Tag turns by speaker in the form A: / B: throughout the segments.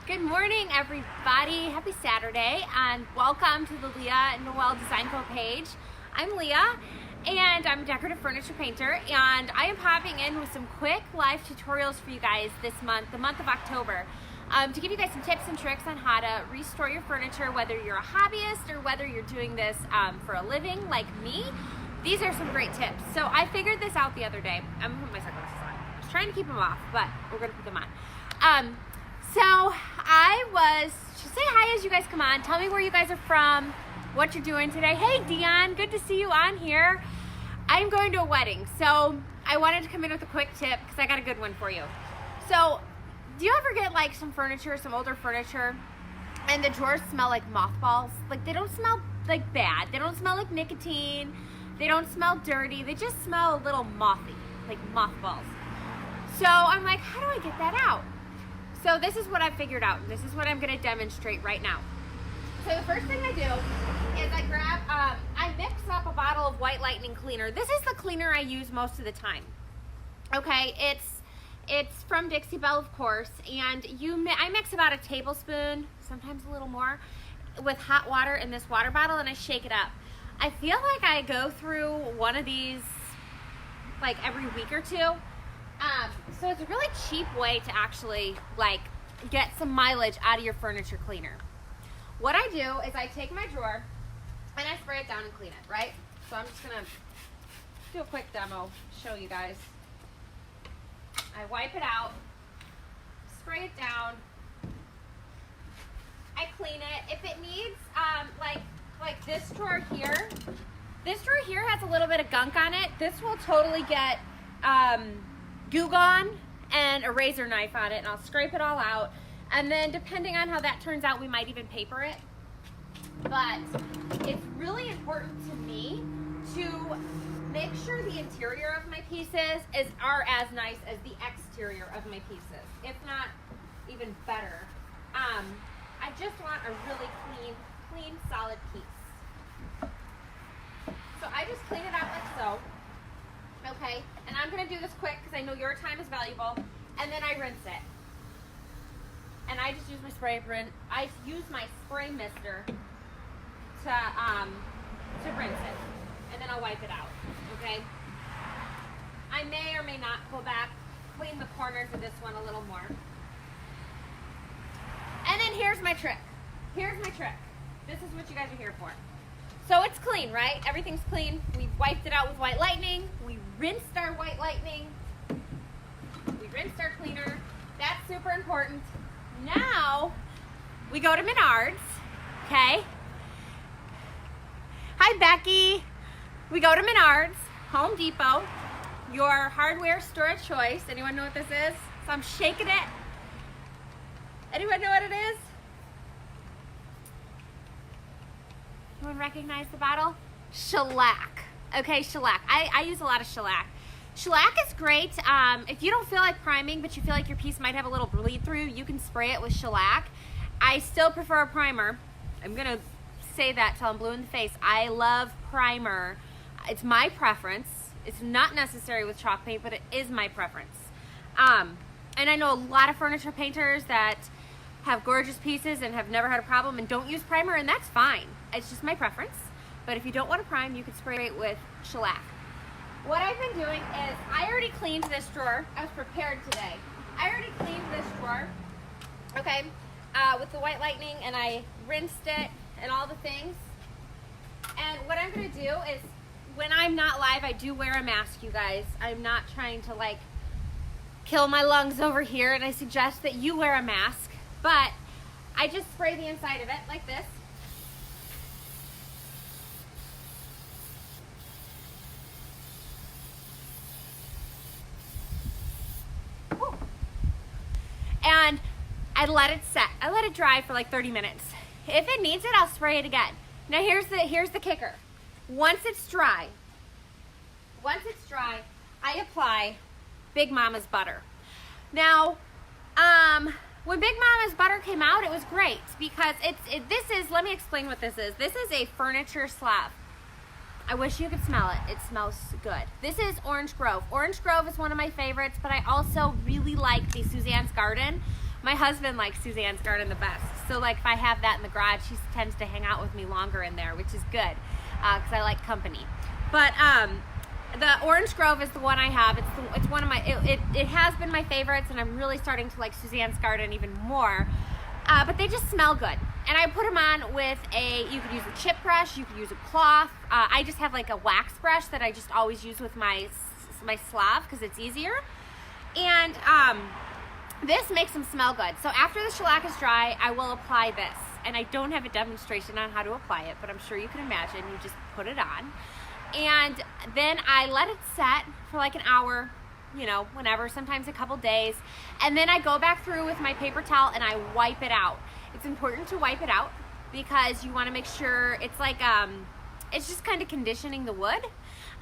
A: Good morning, everybody. Happy Saturday, and welcome to the Leah Noell Design Co page. I'm Leah, and I'm a decorative furniture painter, and I am popping in with some quick live tutorials for you guys this month, the month of October, to give you guys some tips and tricks on how to restore your furniture, whether you're a hobbyist or whether you're doing this for a living like me. These are some great tips. So I figured this out the other day. I'm gonna put my sunglasses on. I was trying to keep them off, but we're gonna put them on. So just say hi as you guys come on. Tell me where you guys are from, what you're doing today. Hey Dion, good to see you on here. I'm going to a wedding, so I wanted to come in with a quick tip because I got a good one for you. So, do you ever get like some furniture, some older furniture, and the drawers smell like mothballs? Like they don't smell like bad. They don't smell like nicotine. They don't smell dirty. They just smell a little mothy, like mothballs. So I'm like, how do I get that out? So this is what I figured out. This is what I'm going to demonstrate right now. So the first thing I do is I mix up a bottle of White Lightning cleaner. This is the cleaner I use most of the time. Okay, it's from Dixie Belle, of course, and I mix about a tablespoon, sometimes a little more, with hot water in this water bottle, and I shake it up. I feel like I go through one of these like every week or two. So it's a really cheap way to actually like get some mileage out of your furniture cleaner. What I do is I take my drawer and I spray it down and clean it, right? So I'm just gonna do a quick demo, show you guys. I wipe it out, spray it down, I clean it. If it needs like this drawer here has a little bit of gunk on it. This will totally get Goo Gone and a razor knife on it, and I'll scrape it all out, and then depending on how that turns out, we might even paper it. But it's really important to me to make sure the interior of my pieces are as nice as the exterior of my pieces, if not even better. I just want a really clean, solid piece. So I just clean it out like so. Okay, and I'm going to do this quick because I know your time is valuable, and then I rinse it. And I just use my spray mister to rinse it, and then I'll wipe it out, okay? I may or may not go back, clean the corners of this one a little more. And then here's my trick. This is what you guys are here for. So it's clean, right? Everything's clean. We've wiped it out with White Lightning. We rinsed our White Lightning. We rinsed our cleaner. That's super important. Now, we go to Menards, okay? Hi, Becky. We go to Menards, Home Depot, your hardware store of choice. Anyone know what this is? So I'm shaking it. Anyone know what it is? Anyone recognize the bottle? Shellac. Okay, shellac. I use a lot of shellac. Shellac is great. If you don't feel like priming, but you feel like your piece might have a little bleed through, you can spray it with shellac. I still prefer a primer. I'm going to say that till I'm blue in the face. I love primer. It's my preference. It's not necessary with chalk paint, but it is my preference. And I know a lot of furniture painters that have gorgeous pieces and have never had a problem and don't use primer, and that's fine. It's just my preference. But if you don't want to prime, you can spray it with shellac. What I've been doing is I already cleaned this drawer. I was prepared today. I already cleaned this drawer, okay, with the White Lightning, and I rinsed it and all the things. And what I'm going to do is when I'm not live, I do wear a mask, you guys. I'm not trying to like kill my lungs over here, and I suggest that you wear a mask. But I just spray the inside of it like this. Ooh. And I let it set. I let it dry for like 30 minutes. If it needs it, I'll spray it again. Now here's the kicker. Once it's dry, I apply Big Mama's butter. Now, when Big Mama's butter came out, it was great because let me explain what this is. This is a furniture slab. I wish you could smell it. It smells good. This is Orange Grove. Orange Grove is one of my favorites, but I also really like the Suzanne's Garden, My husband likes Suzanne's garden the best. So like if I have that in the garage, he tends to hang out with me longer in there, which is good because I like company. But the Orange Grove is the one I have. It's one of my, it has been my favorites, and I'm really starting to like Suzanne's garden even more. But they just smell good. And I put them on with you could use a chip brush, you could use a cloth. I just have like a wax brush that I just always use with my salve because it's easier. And this makes them smell good. So after the shellac is dry, I will apply this. And I don't have a demonstration on how to apply it, but I'm sure you can imagine. You just put it on. And then I let it set for like an hour, you know, whenever, sometimes a couple days. And then I go back through with my paper towel and I wipe it out. It's important to wipe it out because you want to make sure it's like, it's just kind of conditioning the wood.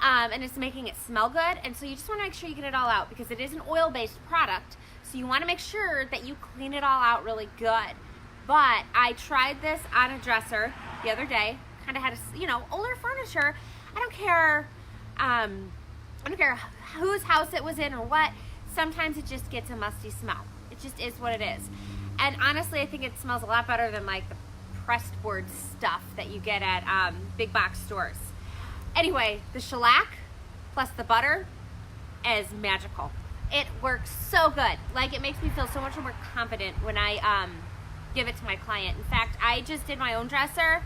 A: And it's making it smell good. And so you just want to make sure you get it all out because it is an oil-based product. So you want to make sure that you clean it all out really good. But I tried this on a dresser the other day. Kind of had a, you know, older furniture. I don't care whose house it was in or what. Sometimes it just gets a musty smell. It just is what it is. And honestly, I think it smells a lot better than like the pressed board stuff that you get at big box stores. Anyway, the shellac plus the butter is magical. It works so good. Like, it makes me feel so much more confident when I give it to my client. In fact, I just did my own dresser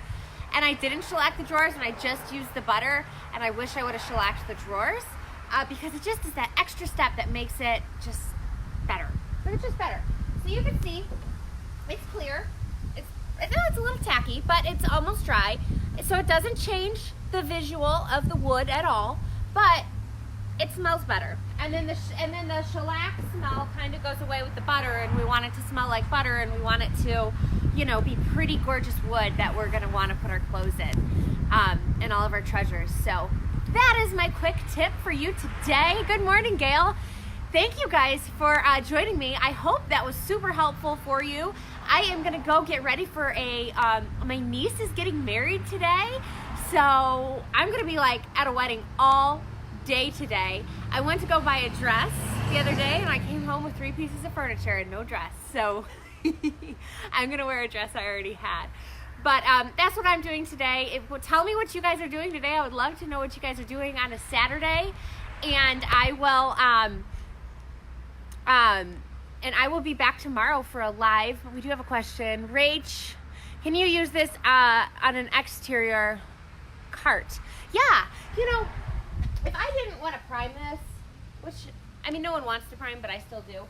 A: and I didn't shellac the drawers and I just used the butter, and I wish I would have shellacked the drawers because it just is that extra step that makes it just better. So it's just better. So you can see it's clear. It's a little tacky, but it's almost dry. So it doesn't change the visual of the wood at all, but it smells better. And then the shellac smell kind of goes away with the butter, and we want it to smell like butter, and we want it to, you know, be pretty gorgeous wood that we're going to want to put our clothes in and all of our treasures. So that is my quick tip for you today. Good morning, Gail. Thank you guys for joining me. I hope that was super helpful for you. I am gonna go get ready for my niece is getting married today. So I'm gonna be like at a wedding all day today. I went to go buy a dress the other day and I came home with 3 pieces of furniture and no dress. So I'm gonna wear a dress I already had. But that's what I'm doing today. Tell me what you guys are doing today. I would love to know what you guys are doing on a Saturday. And I will be back tomorrow for a live. We do have a question. Rach, can you use this on an exterior cart? Yeah, you know, if I didn't want to prime this, which, I mean, no one wants to prime, but I still do.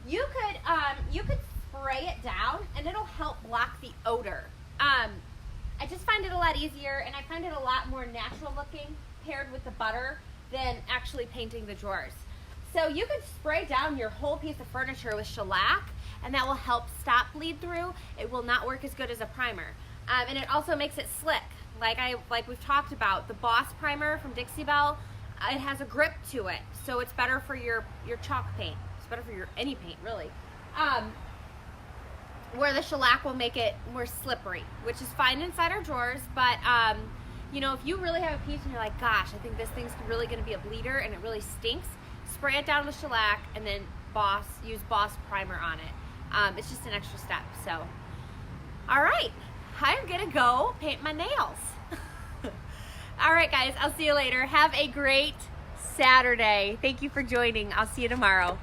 A: You could spray it down and it'll help block the odor. I just find it a lot easier, and I find it a lot more natural looking paired with the butter than actually painting the drawers. So you could spray down your whole piece of furniture with shellac, and that will help stop bleed through. It will not work as good as a primer. And it also makes it slick. Like we've talked about, the Boss primer from Dixie Belle, it has a grip to it. So it's better for your chalk paint. It's better for any paint, really. Where the shellac will make it more slippery, which is fine inside our drawers, but you know, if you really have a piece and you're like, gosh, I think this thing's really gonna be a bleeder and it really stinks, spray it down with shellac and then use Boss primer on it. It's just an extra step. So, all right, I'm gonna go paint my nails. All right, guys, I'll see you later. Have a great Saturday. Thank you for joining. I'll see you tomorrow.